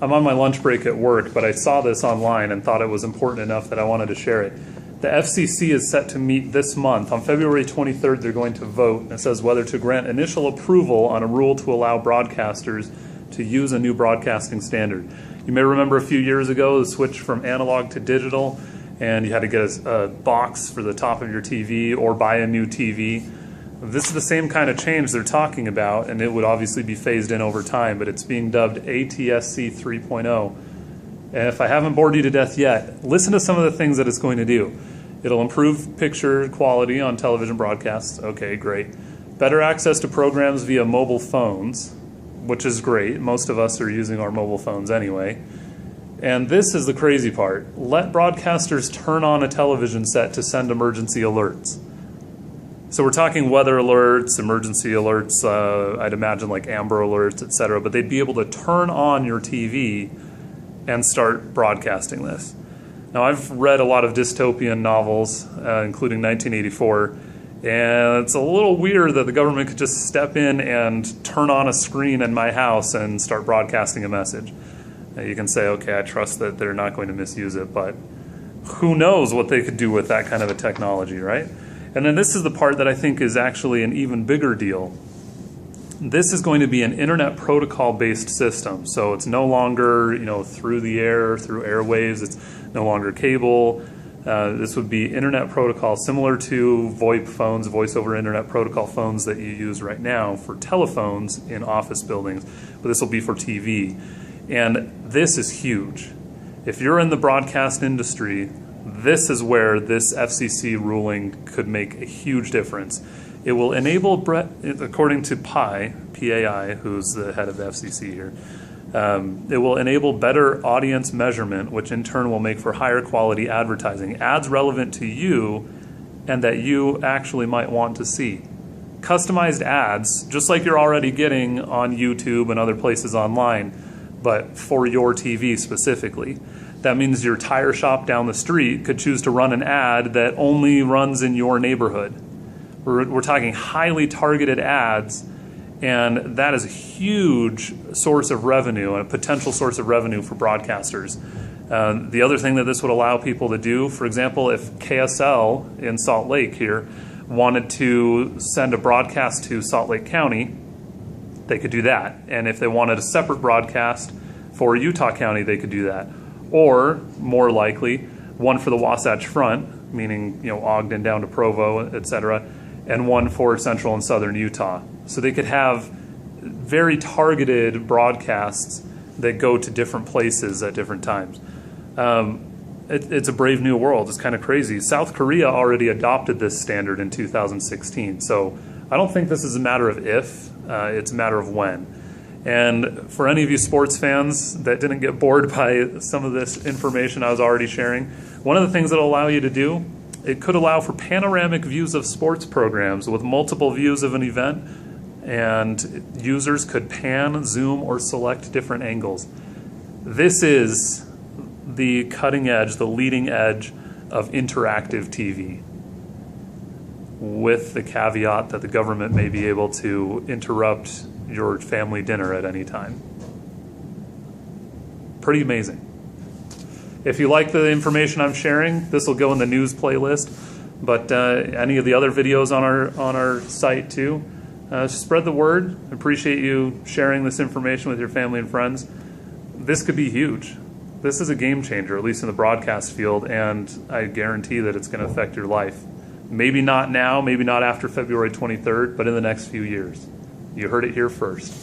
I'm on my lunch break at work, but I saw this online and thought it was important enough that I wanted to share it. The FCC is set to meet this month. On February 23rd, they're going to vote. It says whether to grant initial approval on a rule to allow broadcasters to use a new broadcasting standard. You may remember a few years ago the switch from analog to digital, and you had to get a box for the top of your TV or buy a new TV. This is the same kind of change they're talking about, and it would obviously be phased in over time, but it's being dubbed ATSC 3.0. And if I haven't bored you to death yet, listen to some of the things that it's going to do. It'll improve picture quality on television broadcasts. Okay, great. Better access to programs via mobile phones, which is great. Most of us are using our mobile phones anyway. And this is the crazy part. Let broadcasters turn on a television set to send emergency alerts. So we're talking weather alerts, emergency alerts, I'd imagine like Amber alerts, etc. But they'd be able to turn on your TV and start broadcasting this. Now, I've read a lot of dystopian novels, including 1984, and it's a little weird that the government could just step in and turn on a screen in my house and start broadcasting a message. You can say, okay, I trust that they're not going to misuse it, but who knows what they could do with that kind of a technology, right? And then this is the part that I think is actually an even bigger deal. This is going to be an internet protocol-based system. So it's no longer, through the air, through airwaves. It's no longer cable. This would be internet protocol similar to VoIP phones, voice over internet protocol phones that you use right now for telephones in office buildings. But this will be for TV. And this is huge. If you're in the broadcast industry, this is where this FCC ruling could make a huge difference. It will enable, according to PAI, who's the head of the FCC here, it will enable better audience measurement, which in turn will make for higher quality advertising, ads relevant to you and that you actually might want to see. Customized ads, just like you're already getting on YouTube and other places online, but for your TV specifically. That means your tire shop down the street could choose to run an ad that only runs in your neighborhood. We're talking highly targeted ads, and that is a huge source of revenue and a potential source of revenue for broadcasters. The other thing that this would allow people to do, for example, if KSL in Salt Lake here wanted to send a broadcast to Salt Lake County, they could do that. And if they wanted a separate broadcast for Utah County, they could do that. Or, more likely, one for the Wasatch Front, meaning Ogden down to Provo, etc., and one for central and southern Utah. So they could have very targeted broadcasts that go to different places at different times. It's a brave new world. It's kind of crazy. South Korea already adopted this standard in 2016. So I don't think this is a matter of if, it's a matter of when. And for any of you sports fans that didn't get bored by some of this information I was already sharing, one of the things it'll allow you to do, it could allow for panoramic views of sports programs with multiple views of an event, and users could pan, zoom, or select different angles. This is the cutting edge, the leading edge of interactive TV, with the caveat that the government may be able to interrupt your family dinner at any time. Pretty amazing. If you like the information I'm sharing, this will go in the news playlist, but any of the other videos on our site too. Spread the word. I appreciate you sharing this information with your family and friends. This could be huge. This is a game changer, at least in the broadcast field, and I guarantee that it's going to affect your life. Maybe not now, maybe not after February 23rd, but in the next few years. You heard it here first.